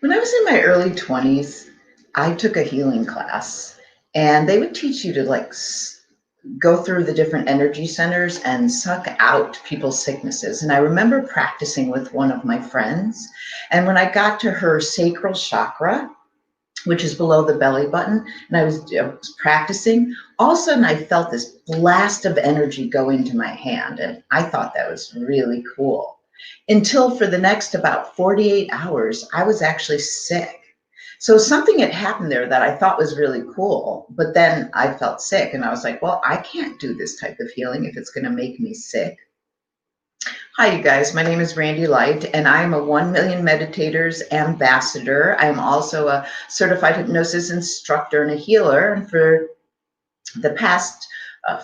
When I was in my early 20s, I took a healing class, and they would teach you to go through the different energy centers and suck out people's sicknesses. And I remember practicing with one of my friends. And when I got to her sacral chakra, which is below the belly button, and I was practicing, all of a sudden I felt this blast of energy go into my hand. And I thought that was really cool. Until for the next about 48 hours, I was actually sick. So something had happened there that I thought was really cool, but then I felt sick and I was like, well, I can't do this type of healing if it's going to make me sick. Hi, you guys. My name is Randy Light, and I am a 1 Million Meditators Ambassador. I'm also a certified hypnosis instructor and a healer. And for the past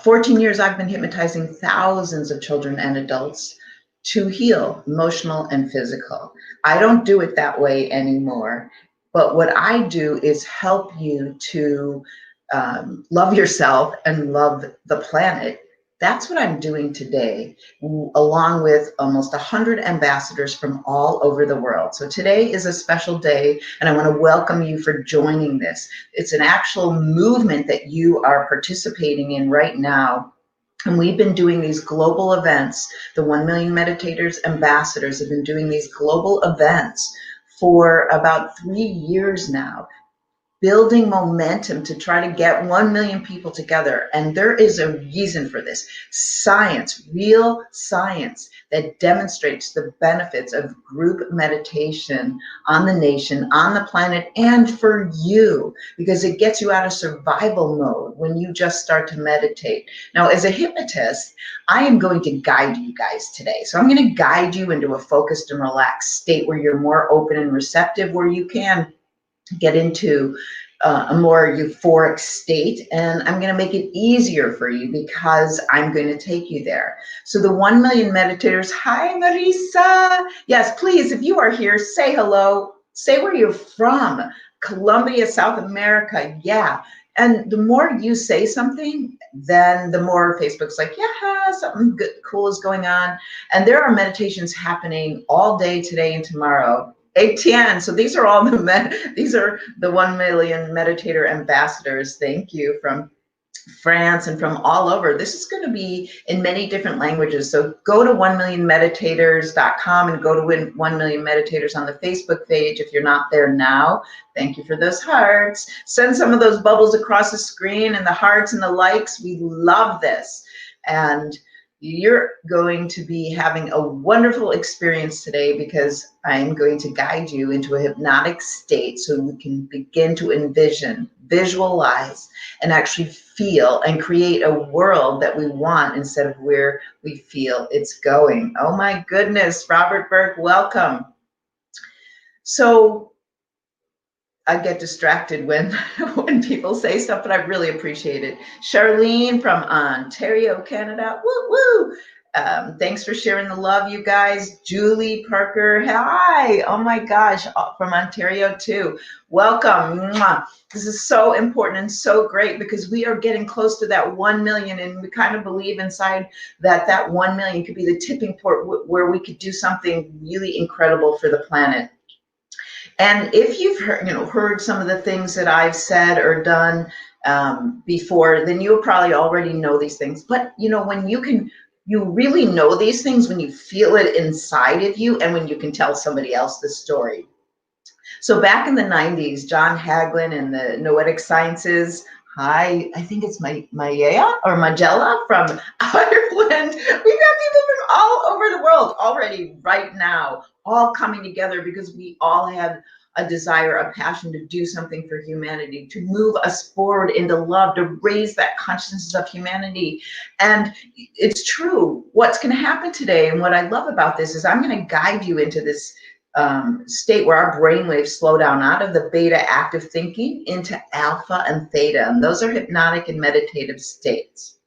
14 years, I've been hypnotizing thousands of children and adults to heal emotional and physical. I don't do it that way anymore. But what I do is help you to love yourself and love the planet. That's what I'm doing today, along with almost 100 ambassadors from all over the world. So today is a special day, and I want to welcome you for joining this. It's an actual movement that you are participating in right now. And we've been doing these global events. The 1 Million Meditators Ambassadors have been doing these global events for about 3 years now, building momentum to try to get 1 million people together. And there is a reason for this. Science, real science that demonstrates the benefits of group meditation on the nation, on the planet, and for you, because it gets you out of survival mode when you just start to meditate. Now, as a hypnotist, I am going to guide you guys today. So I'm going to guide you into a focused and relaxed state where you're more open and receptive, where you can get into a more euphoric state, and I'm going to make it easier for you because I'm going to take you there. So the 1 Million Meditators, hi Marisa. Yes, please, if you are here, say hello, say where you're from. Colombia, South America, yeah. And the more you say something, then the more Facebook's like, yeah, something good, cool is going on. And there are meditations happening all day today and tomorrow. ATN. So these are all these are the 1 Million Meditator Ambassadors. Thank you, from France and from all over. This is going to be in many different languages. So go to 1millionmeditators.com and go to 1 Million Meditators on the Facebook page if you're not there now. Thank you for those hearts. Send some of those bubbles across the screen and the hearts and the likes. We love this. And you're going to be having a wonderful experience today because I'm going to guide you into a hypnotic state so we can begin to envision, visualize, and actually feel and create a world that we want instead of where we feel it's going. Oh my goodness, Robert Burke, welcome. So I get distracted when people say stuff, but I really appreciate it. Charlene from Ontario, Canada. Woo woo. Thanks for sharing the love, you guys. Julie Parker, hi. Oh my gosh, from Ontario too. Welcome. Mwah. This is so important and so great because we are getting close to that 1 million, and we kind of believe inside that 1 million could be the tipping point where we could do something really incredible for the planet. And if you've heard some of the things that I've said or done before, then you'll probably already know these things. But when you really know these things when you feel it inside of you and when you can tell somebody else the story. So back in the 90s, John Hagelin and the Noetic Sciences, hi, I think it's Maya or Magella from Ireland. We've got people from all over the world already right now, all coming together because we all have a desire, a passion to do something for humanity, to move us forward into love, to raise that consciousness of humanity. And it's true. What's going to happen today, and what I love about this, is I'm going to guide you into this state where our brainwaves slow down out of the beta active thinking into alpha and theta. And those are hypnotic and meditative states.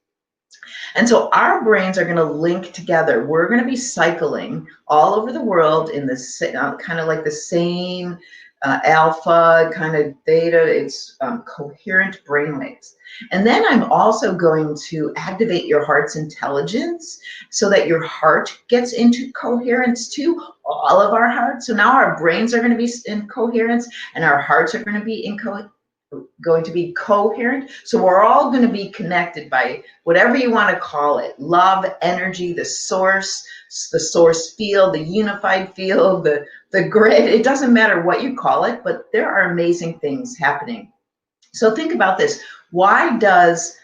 And so our brains are going to link together. We're going to be cycling all over the world in this kind of like the same alpha, kind of theta. It's coherent brainwaves. And then I'm also going to activate your heart's intelligence so that your heart gets into coherence too. all of our hearts. So now our brains are going to be in coherence, and our hearts are going to be coherent. So we're all going to be connected by whatever you want to call it: love, energy, the source field, the unified field, the grid. It doesn't matter what you call it, but there are amazing things happening. So think about this. Why does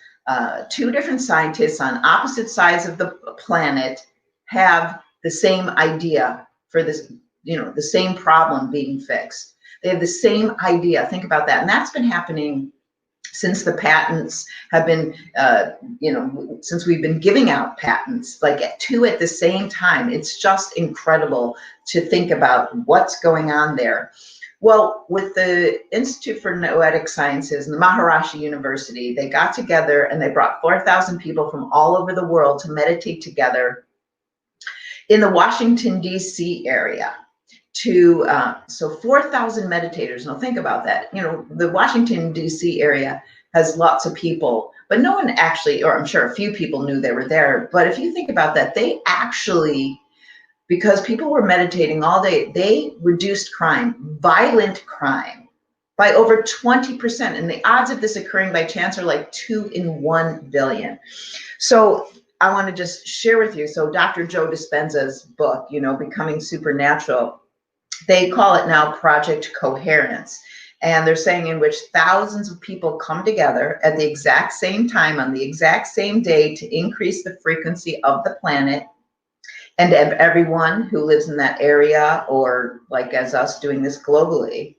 two different scientists on opposite sides of the planet have the same idea for this, the same problem being fixed? They have the same idea. Think about that. And that's been happening since the patents have been, since we've been giving out patents, like two at the same time. It's just incredible to think about what's going on there. Well, with the Institute for Noetic Sciences and the Maharishi University, they got together and they brought 4,000 people from all over the world to meditate together in the Washington, D.C. area. So 4,000 meditators. Now think about that. The Washington, D.C. area has lots of people, but no one actually, or I'm sure a few people knew they were there. But if you think about that, they actually, because people were meditating all day, they reduced crime, violent crime, by over 20%. And the odds of this occurring by chance are like 2 in 1 billion. So I want to just share with you. So Dr. Joe Dispenza's book, Becoming Supernatural, they call it now Project Coherence. And they're saying in which thousands of people come together at the exact same time on the exact same day to increase the frequency of the planet, and everyone who lives in that area, or like as us doing this globally.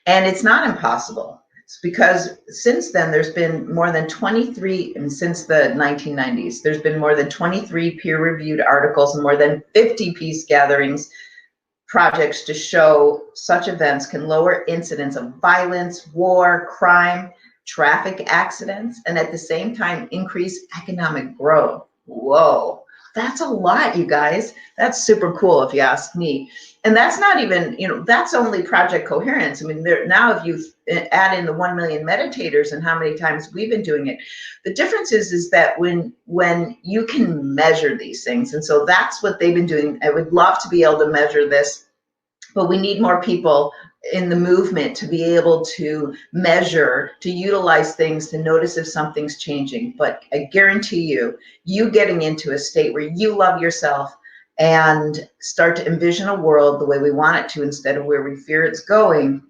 And it's not impossible. It's because since then, there's been more than 23, and since the 1990s, there's been more than 23 peer-reviewed articles and more than 50 peace gatherings projects to show such events can lower incidents of violence, war, crime, traffic accidents, and at the same time increase economic growth. Whoa. That's a lot, you guys. That's super cool if you ask me. And that's not even, that's only Project Coherence. I mean, now if you add in the 1 million meditators and how many times we've been doing it, the difference is that when you can measure these things, and so that's what they've been doing. I would love to be able to measure this, but we need more people in the movement to be able to measure, to utilize things, to notice if something's changing. But I guarantee you getting into a state where you love yourself and start to envision a world the way we want it to instead of where we fear it's going,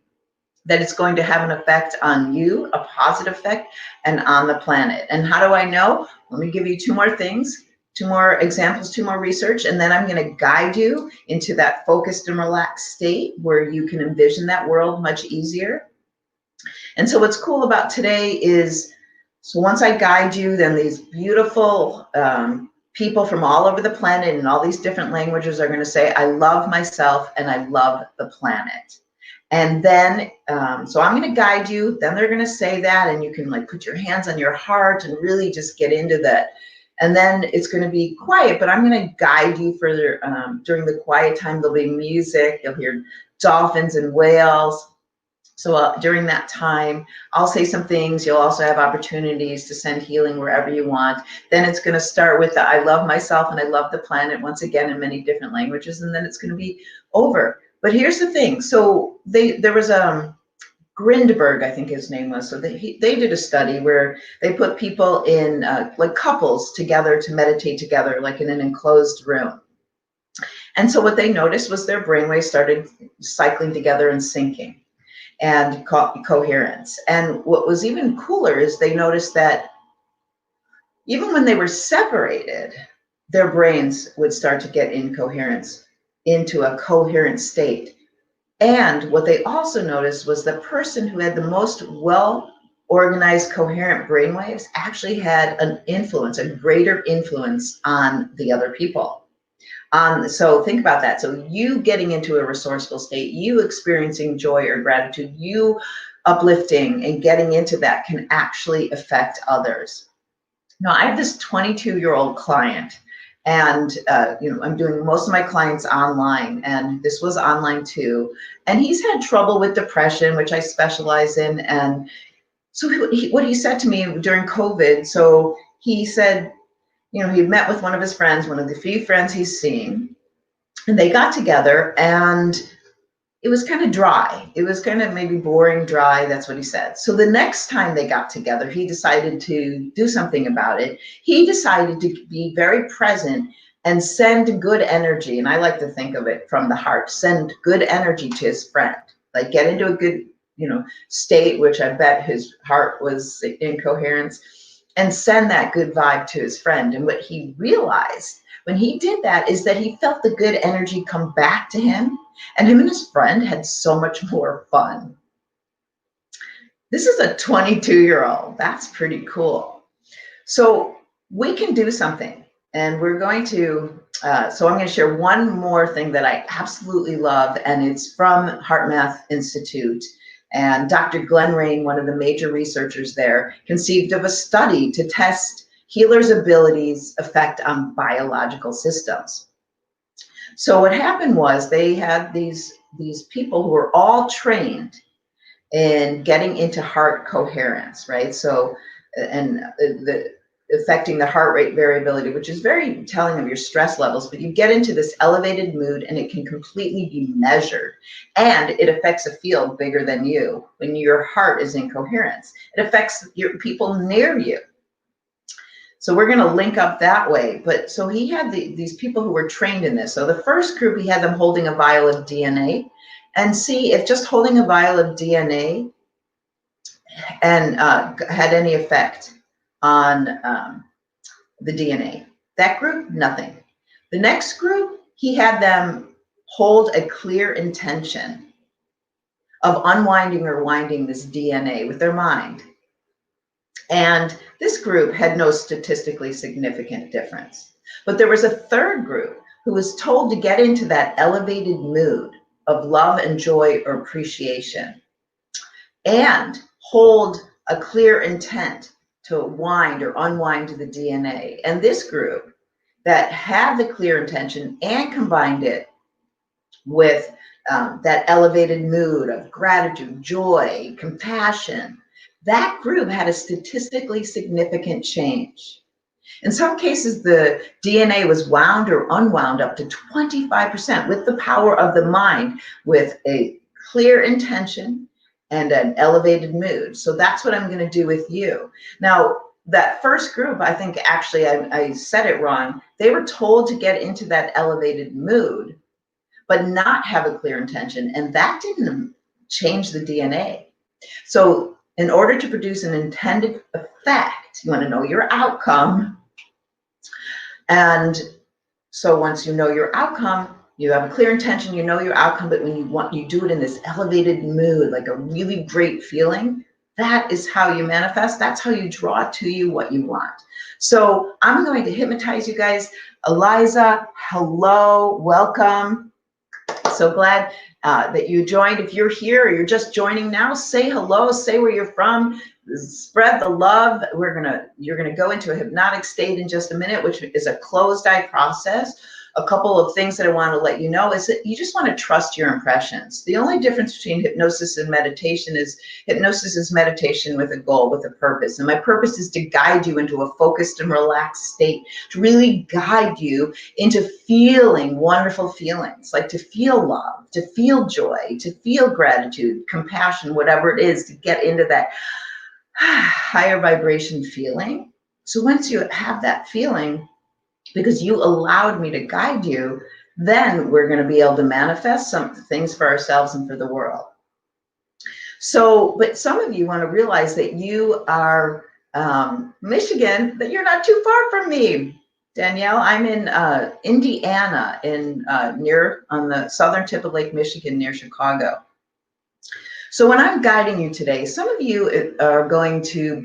that it's going to have an effect on you, a positive effect, and on the planet. And how do I know? Let me give you two more things, two more examples, two more research, and then I'm going to guide you into that focused and relaxed state where you can envision that world much easier. And so what's cool about today is, so once I guide you, then these beautiful people from all over the planet in all these different languages are going to say, I love myself and I love the planet. And then, so I'm going to guide you, then they're going to say that, and you can like put your hands on your heart and really just get into that. And then it's going to be quiet, but I'm going to guide you further. During the quiet time, there'll be music. You'll hear dolphins and whales. So during that time, I'll say some things. You'll also have opportunities to send healing wherever you want. Then it's going to start with the I love myself and I love the planet, once again in many different languages, and then it's going to be over. But here's the thing. So there was Grindberg, I think his name was. So they did a study where they put people in like couples together to meditate together, like in an enclosed room. And so what they noticed was their brainwaves started cycling together and syncing and coherence. And what was even cooler is they noticed that even when they were separated, their brains would start to get incoherence into a coherent state. And what they also noticed was the person who had the most well-organized, coherent brainwaves actually had an influence, a greater influence on the other people. So think about that. So you getting into a resourceful state, you experiencing joy or gratitude, you uplifting and getting into that can actually affect others. Now, I have this 22-year-old client, and I'm doing most of my clients online, and this was online too. And he's had trouble with depression, which I specialize in. And so what he said to me during COVID, so he said, he met with one of his friends, one of the few friends he's seen, And they got together, and it was kind of dry. It was kind of maybe boring, dry. That's what he said. So the next time they got together, he decided to do something about it. He decided to be very present and send good energy. And I like to think of it from the heart, send good energy to his friend, like get into a good, state, which I bet his heart was in coherence, and send that good vibe to his friend. And what he realized when he did that is that he felt the good energy come back to him, and him and his friend had so much more fun. This is a 22-year-old. That's pretty cool. So we can do something, and we're going to, so I'm going to share one more thing that I absolutely love, and it's from HeartMath Institute. And Dr. Glenn Rain, one of the major researchers there, conceived of a study to test healers' abilities' effect on biological systems. So what happened was they had these people who were all trained in getting into heart coherence, right? So, and affecting the heart rate variability, which is very telling of your stress levels, but you get into this elevated mood and it can completely be measured. And it affects a field bigger than you when your heart is in coherence. It affects your people near you. So we're going to link up that way. But so he had these people who were trained in this. So the first group, he had them holding a vial of DNA and see if just holding a vial of DNA and had any effect on the DNA. That group, nothing. The next group, he had them hold a clear intention of unwinding or winding this DNA with their mind. And this group had no statistically significant difference. But there was a third group who was told to get into that elevated mood of love and joy or appreciation and hold a clear intent to wind or unwind the DNA. And this group that had the clear intention and combined it with that elevated mood of gratitude, joy, compassion, that group had a statistically significant change. In some cases, the DNA was wound or unwound up to 25% with the power of the mind, with a clear intention and an elevated mood. So that's what I'm going to do with you. Now, that first group, I think actually I said it wrong. They were told to get into that elevated mood, but not have a clear intention. And that didn't change the DNA. So in order to produce an intended effect, you want to know your outcome. And so once you know your outcome, you have a clear intention, you know your outcome, but when you do it in this elevated mood, like a really great feeling, that is how you manifest. That's how you draw to you what you want. So I'm going to hypnotize you guys. Eliza, hello, welcome. So glad that you joined. If you're here or you're just joining now, say hello, say where you're from, spread the love. You're gonna go into a hypnotic state in just a minute, which is a closed eye process. A couple of things that I want to let you know is that you just want to trust your impressions. The only difference between hypnosis and meditation is hypnosis is meditation with a goal, with a purpose. And my purpose is to guide you into a focused and relaxed state, to really guide you into feeling wonderful feelings, like to feel love, to feel joy, to feel gratitude, compassion, whatever it is, to get into that higher vibration feeling. So once you have that feeling, because you allowed me to guide you, then we're going to be able to manifest some things for ourselves and for the world. So, but some of you want to realize that you are Michigan, that you're not too far from me. Danielle, I'm in Indiana, near on the southern tip of Lake Michigan, near Chicago. So when I'm guiding you today, some of you are going to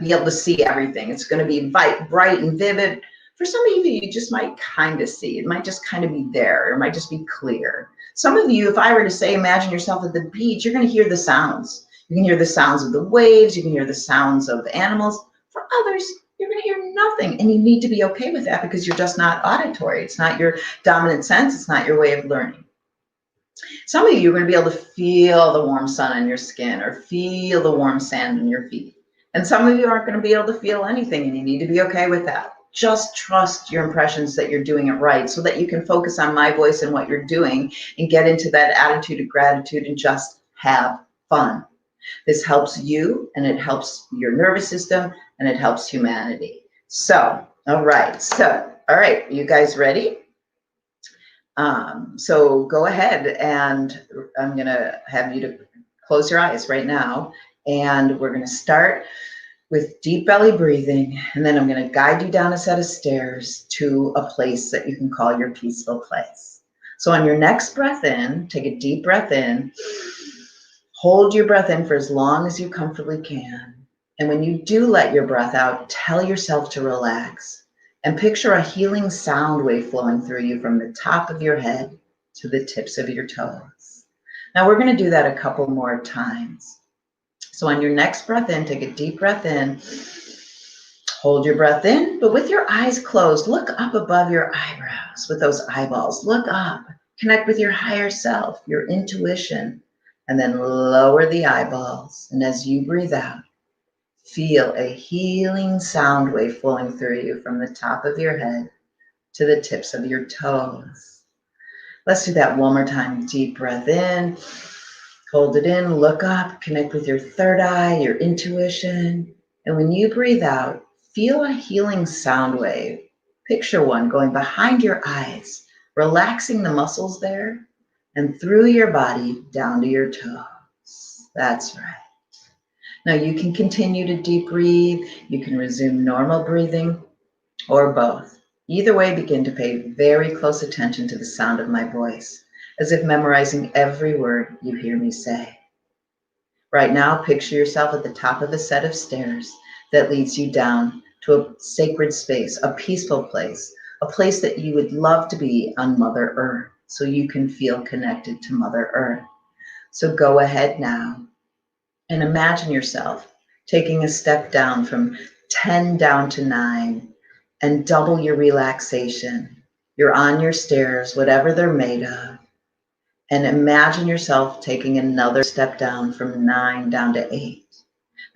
be able to see everything. It's going to be bright and vivid. For some of you, you just might kind of see. It might just kind of be there. It might just be clear. Some of you, if I were to say, imagine yourself at the beach, you're going to hear the sounds. You can hear the sounds of the waves. You can hear the sounds of the animals. For others, you're going to hear nothing. And you need to be okay with that because you're just not auditory. It's not your dominant sense. It's not your way of learning. Some of you are going to be able to feel the warm sun on your skin or feel the warm sand on your feet. And some of you aren't going to be able to feel anything, and you need to be okay with that. just trust your impressions that you're doing it right so that you can focus on my voice and what you're doing and get into that attitude of gratitude and just have fun. This helps you, and it helps your nervous system, and it helps humanity. So, all right, you guys ready? So go ahead, and I'm gonna have you to close your eyes right now, and we're gonna start with deep belly breathing, and then I'm gonna guide you down a set of stairs to a place that you can call your peaceful place. So on your next breath in, take a deep breath in, hold your breath in for as long as you comfortably can. And when you do let your breath out, tell yourself to relax and picture a healing sound wave flowing through you from the top of your head to the tips of your toes. Now we're going to do that a couple more times. So on your next breath in, take a deep breath in, hold your breath in, but with your eyes closed, look up above your eyebrows with those eyeballs. Look up, connect with your higher self, your intuition, and then lower the eyeballs. And as you breathe out, feel a healing sound wave flowing through you from the top of your head to the tips of your toes. Let's do that one more time. Deep breath in, hold it in, look up, connect with your third eye, your intuition. And when you breathe out, feel a healing sound wave. Picture one going behind your eyes, relaxing the muscles there, and through your body down to your toes. That's right. Now you can continue to deep breathe, you can resume normal breathing, or both. Either way, begin to pay very close attention to the sound of my voice, as if memorizing every word you hear me say. Right now, picture yourself at the top of a set of stairs that leads you down to a sacred space, a peaceful place, a place that you would love to be on Mother Earth, so you can feel connected to Mother Earth. So go ahead now and imagine yourself taking a step down from 10 down to 9 and double your relaxation. You're on your stairs, whatever they're made of, and imagine yourself taking another step down from 9 down to 8.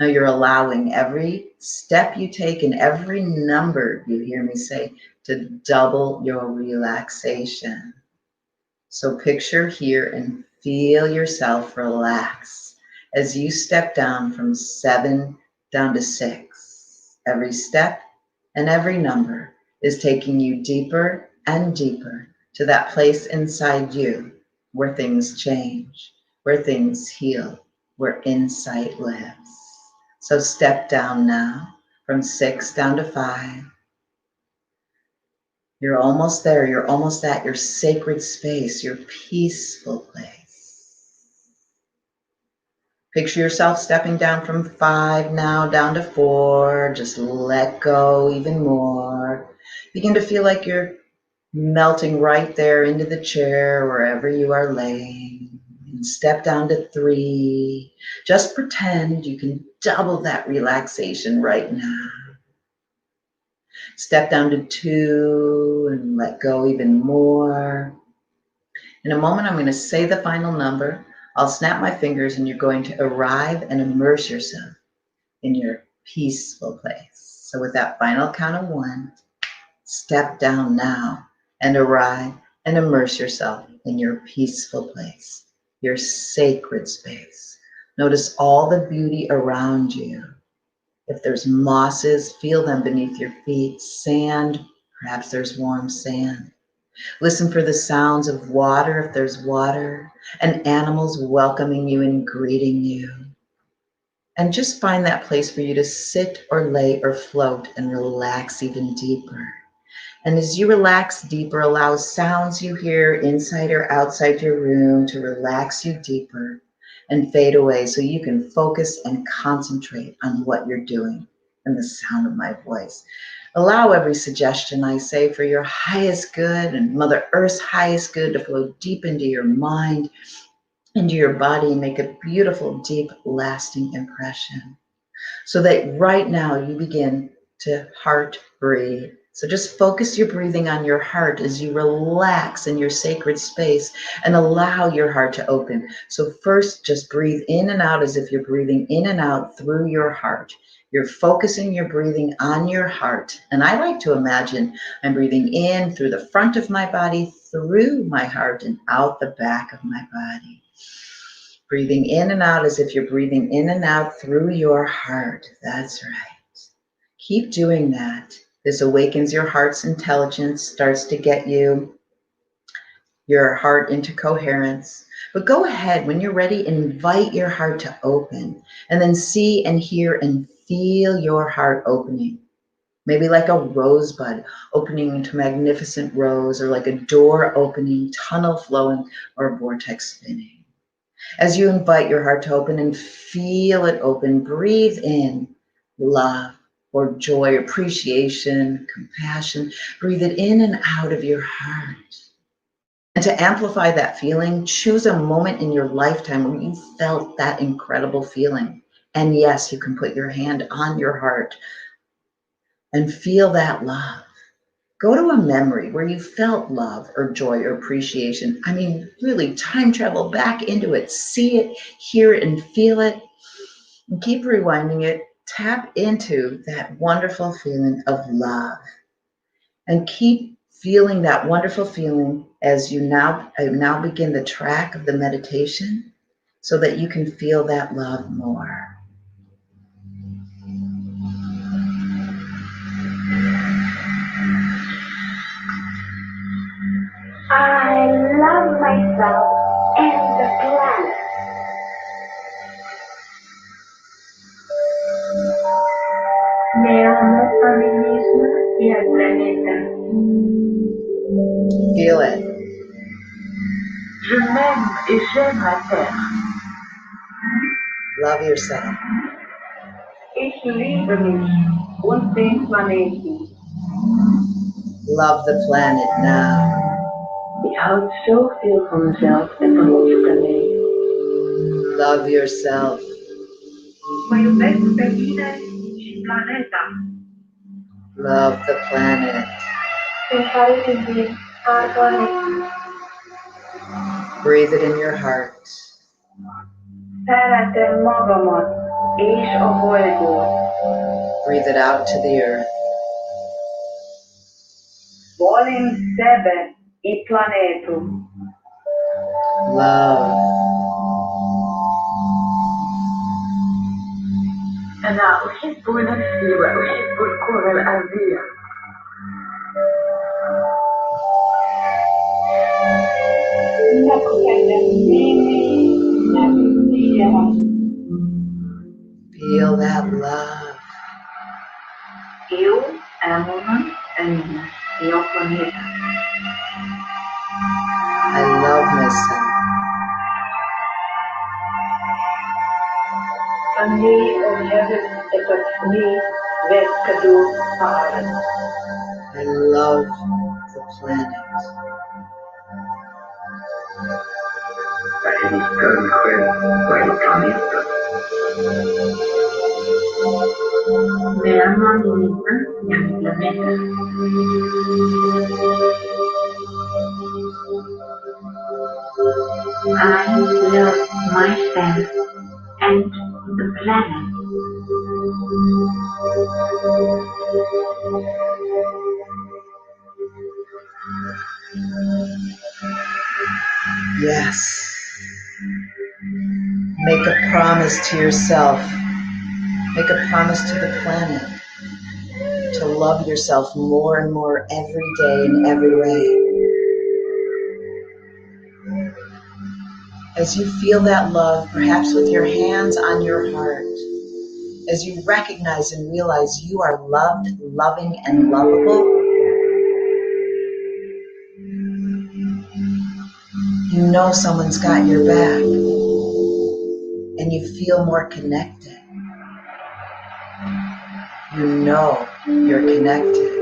Now you're allowing every step you take and every number you hear me say to double your relaxation. So picture here and feel yourself relax as you step down from 7 down to 6. Every step and every number is taking you deeper and deeper to that place inside you where things change, where things heal, where insight lives. So step down now from 6 down to 5. You're almost there. You're almost at your sacred space, your peaceful place. Picture yourself stepping down from 5 now down to 4. Just let go even more. Begin to feel like you're melting right there into the chair wherever you are laying. And step down to 3. Just pretend you can double that relaxation right now. Step down to 2 and let go even more. In a moment, I'm going to say the final number. I'll snap my fingers and you're going to arrive and immerse yourself in your peaceful place. So with that final count of 1, step down now and arrive and immerse yourself in your peaceful place, your sacred space. Notice all the beauty around you. If there's mosses, feel them beneath your feet. Sand, perhaps there's warm sand. Listen for the sounds of water, if there's water, and animals welcoming you and greeting you. And just find that place for you to sit or lay or float and relax even deeper. And as you relax deeper, allow sounds you hear inside or outside your room to relax you deeper and fade away so you can focus and concentrate on what you're doing and the sound of my voice. Allow every suggestion I say for your highest good and Mother Earth's highest good to flow deep into your mind, into your body, and make a beautiful, deep, lasting impression. So that right now you begin to heart breathe. So just focus your breathing on your heart as you relax in your sacred space and allow your heart to open. So first, just breathe in and out as if you're breathing in and out through your heart. You're focusing your breathing on your heart. And I like to imagine I'm breathing in through the front of my body, through my heart, and out the back of my body. Breathing in and out as if you're breathing in and out through your heart. That's right. Keep doing that. This awakens your heart's intelligence, starts to get your heart into coherence. But go ahead, when you're ready, invite your heart to open, and then see and hear and feel your heart opening. Maybe like a rosebud opening into a magnificent rose, or like a door opening, tunnel flowing, or a vortex spinning. As you invite your heart to open and feel it open, breathe in love or joy, appreciation, compassion. Breathe it in and out of your heart. And to amplify that feeling, choose a moment in your lifetime where you felt that incredible feeling. And yes, you can put your hand on your heart and feel that love. Go to a memory where you felt love or joy or appreciation. I mean, really time travel back into it. See it, hear it, and feel it. And keep rewinding it. Tap into that wonderful feeling of love. And keep feeling that wonderful feeling as you now begin the track of the meditation, so that you can feel that love more. I love myself and the planet. Me amo a mí misma y al planeta. Feel it. Je m'aime et j'aime la Terre. Love yourself. Ich liebe mich und den Planeten. Love the planet now. Ik houd zoveel van mezelf en van onze planeet. Love yourself. Mă iubesc pe mine și planeta. Love the planet. Sunt care din planeta. Breathe it in your heart. Szeretem magamat és a bolygót. Breathe it out to the earth. Volim sebe i planetu. Love. أنا أحب نفسي وأحب الكرة الأرضية. Feel that love. Eu amo-me a mim e ao planeta. I love myself. אני אוהבת את עצמי ואת כדור הארץ. I love the planet. Wij kunnen bij de planeet. Me amo a mí misma y a mi planeta. I love myself and the planet. Yes. Make a promise to yourself. Make a promise to the planet to love yourself more and more every day in every way. As you feel that love, perhaps with your hands on your heart, as you recognize and realize you are loved, loving, and lovable, you know someone's got your back, and you feel more connected. You know you're connected.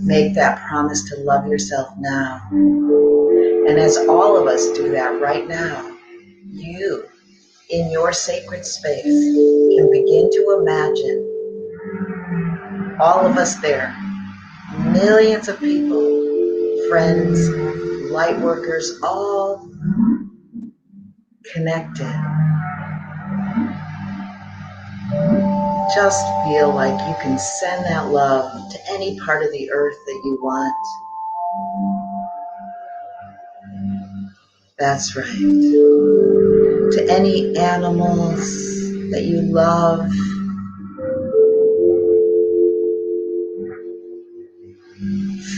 Make that promise to love yourself now. And as all of us do that right now, you, in your sacred space, can begin to imagine all of us there, millions of people, friends, light workers, all connected. just feel like you can send that love to any part of the earth that you want. That's right. To any animals that you love.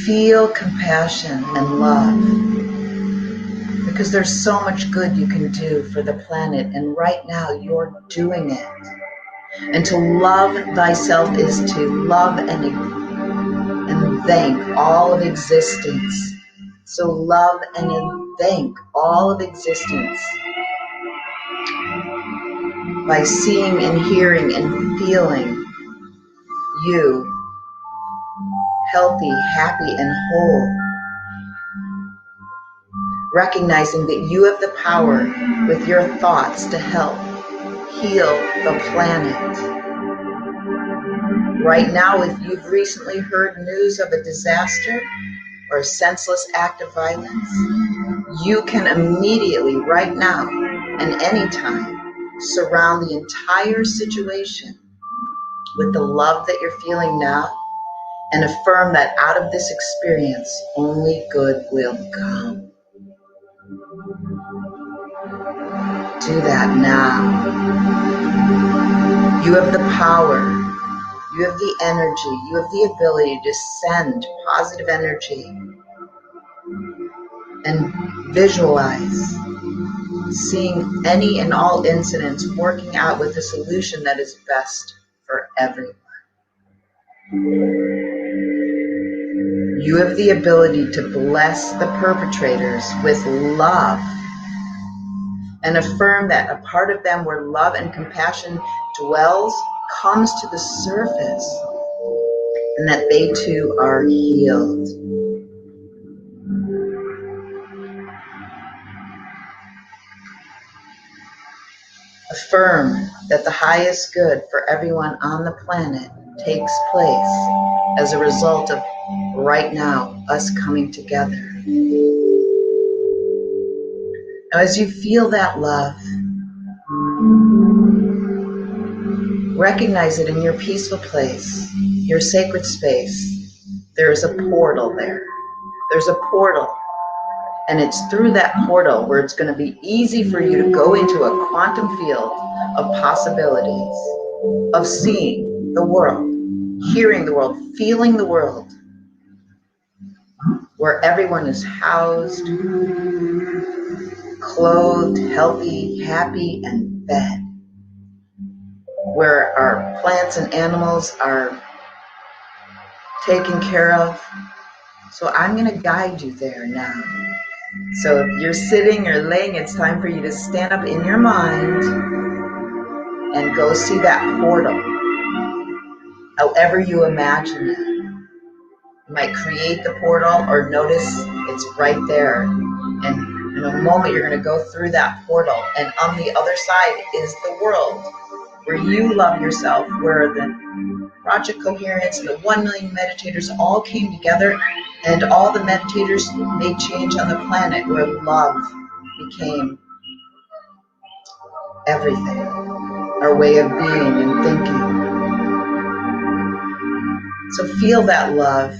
Feel compassion and love, because there's so much good you can do for the planet, and right now you're doing it. And to love thyself is to love and thank all of existence. So love and thank all of existence by seeing and hearing and feeling you healthy, happy, and whole. Recognizing that you have the power with your thoughts to help heal the planet. Right now, if you've recently heard news of a disaster or a senseless act of violence, you can immediately, right now and anytime, surround the entire situation with the love that you're feeling now and affirm that out of this experience, only good will come. Do that now. You have the power, you have the energy, you have the ability to send positive energy and visualize seeing any and all incidents working out with a solution that is best for everyone. You have the ability to bless the perpetrators with love and affirm that a part of them where love and compassion dwells comes to the surface, and that they too are healed. Affirm that the highest good for everyone on the planet takes place as a result of right now us coming together. Now, as you feel that love, recognize it in your peaceful place, your sacred space. There is a portal there. There's a portal. And it's through that portal where it's going to be easy for you to go into a quantum field of possibilities, of seeing the world, hearing the world, feeling the world, where everyone is housed, clothed, healthy, happy, and fed. Where our plants and animals are taken care of. So I'm going to guide you there now. So if you're sitting or laying, it's time for you to stand up in your mind and go see that portal, however you imagine it. You might create the portal or notice it's right there. And in a moment, you're going to go through that portal. And on the other side is the world where you love yourself, where the Project Coherence and the 1 Million Meditators all came together, and all the meditators made change on the planet, where love became everything, our way of being and thinking. So feel that love.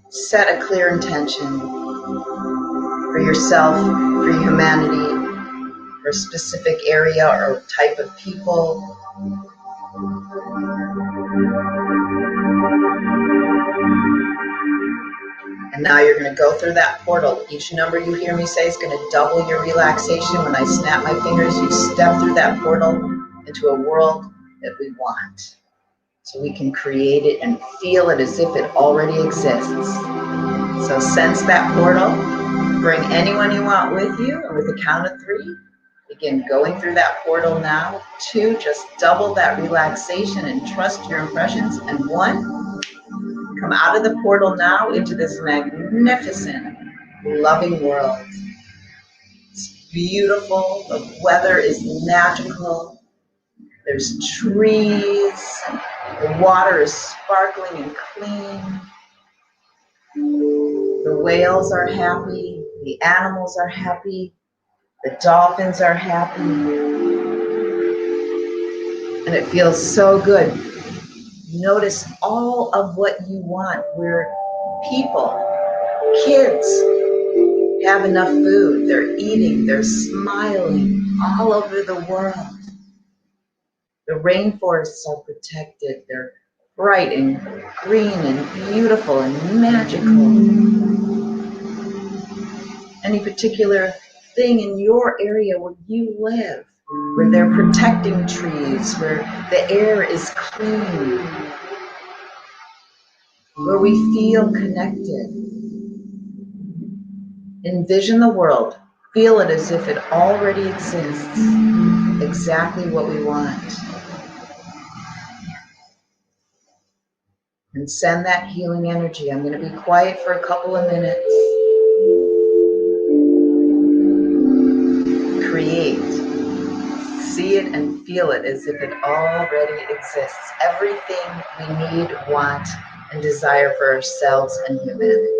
Set a clear intention for yourself, for humanity, for a specific area or type of people. And now you're going to go through that portal. Each number you hear me say is going to double your relaxation. When I snap my fingers, you step through that portal into a world that we want. So we can create it and feel it as if it already exists. So sense that portal. Bring anyone you want with you. And with the count of 3, begin going through that portal now. 2, just double that relaxation and trust your impressions. And 1, come out of the portal now into this magnificent, loving world. It's beautiful. The weather is magical. There's trees. The water is sparkling and clean. The whales are happy. The animals are happy. The dolphins are happy. And it feels so good. Notice all of what you want, where people, kids, have enough food, they're eating, they're smiling all over the world. The rainforests are protected, they're bright and green and beautiful and magical. Any particular thing in your area where you live, where they're protecting trees, where the air is clean, where we feel connected. Envision the world. Feel it as if it already exists. Exactly what we want. And send that healing energy. I'm going to be quiet for a couple of minutes. Create. See it and feel it as if it already exists. Everything we need, want, and desire for ourselves and humanity.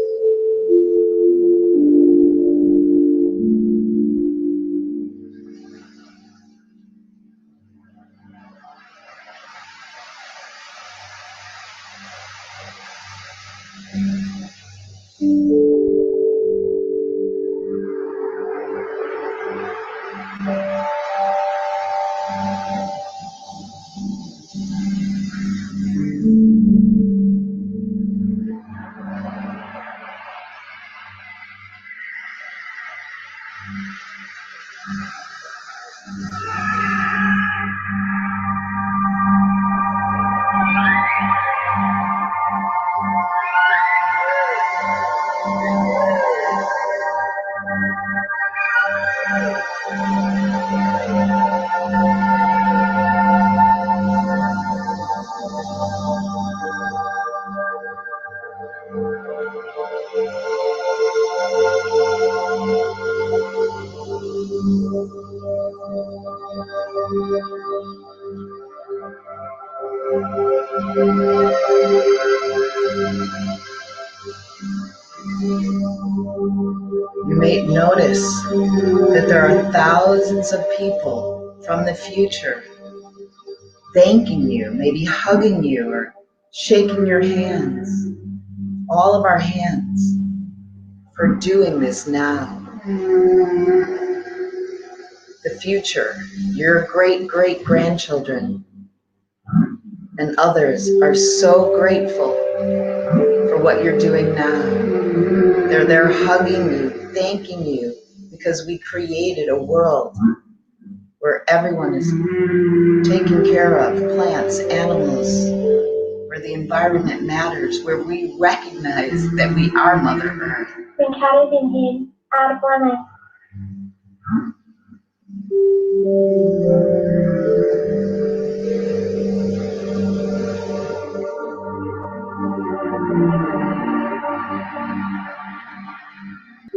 You may notice that there are thousands of people from the future thanking you, maybe hugging you or shaking your hands, all of our hands, for doing this now. The future, your great-great-grandchildren and others are so grateful for what you're doing now. They're there hugging you, thanking you, because we created a world where everyone is taken care of, plants, animals, where the environment matters, where we recognize that we are Mother Earth.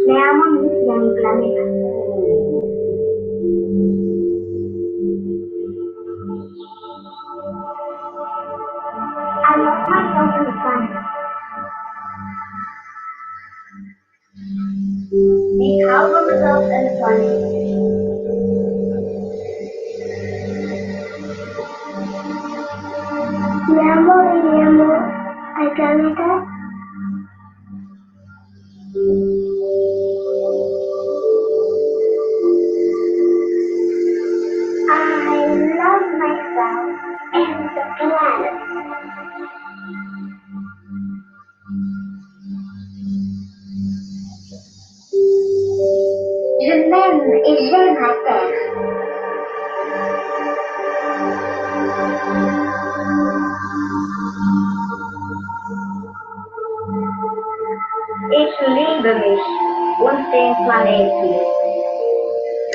Le amo a mí y a mi planeta. I love myself and the planet. We have ourselves and the planet. Le amo al planeta. I love myself and the planet. Je m'aime et j'aime la terre. Ich liebe mich und den Planeten.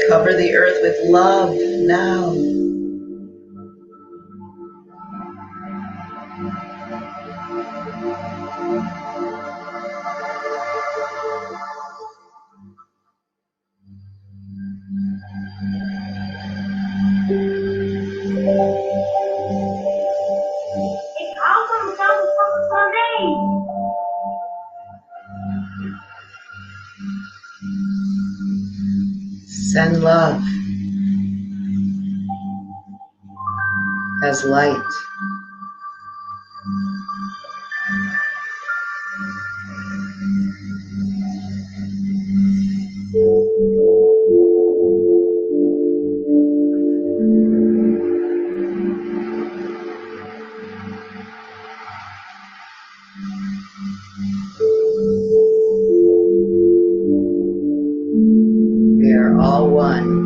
Cover the earth with love now. Ik hou van mezelf van mij. Send love. as light. We are all one.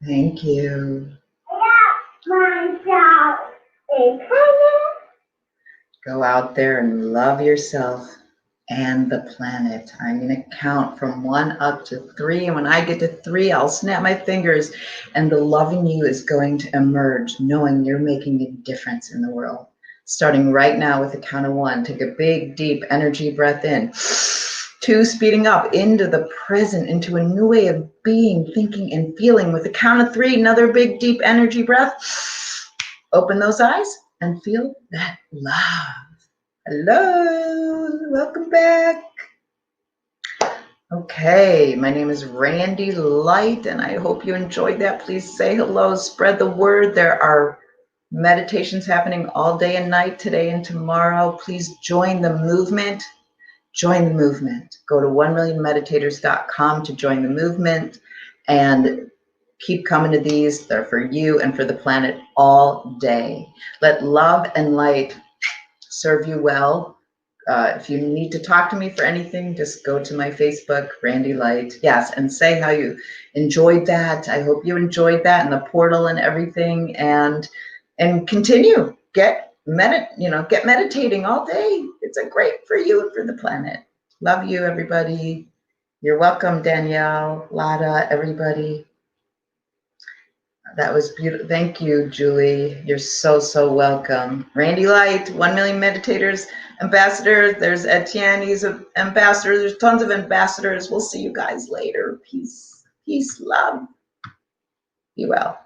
Thank you. Go out there and love yourself and the planet. I'm going to count from 1 up to 3. And when I get to 3, I'll snap my fingers and the loving you is going to emerge, knowing you're making a difference in the world. Starting right now with the count of 1. Take a big, deep energy breath in. 2, speeding up into the present, into a new way of being, thinking, and feeling. With the count of 3, another big, deep energy breath. Open those eyes and feel that love. Hello, welcome back. Okay, my name is Randy Light, and I hope you enjoyed that. Please say hello, spread the word. There are meditations happening all day and night, today and tomorrow. Please join the movement. Join the movement. Go to 1millionmeditators.com to join the movement and keep coming to these. They're for you and for the planet all day. Let love and light serve you well. If you need to talk to me for anything, just go to my Facebook, Randy Light. Yes, and say how you enjoyed that. I hope you enjoyed that and the portal and everything. And continue. Get meditating all day. It's a great for you and for the planet. Love you, everybody. You're welcome, Danielle, Lada, everybody. That was beautiful. Thank you, Julie. You're so, so welcome. Randy Light, 1 Million Meditators Ambassadors. There's Etienne, he's an ambassador. There's tons of ambassadors. We'll see you guys later. Peace, peace, love. Be well.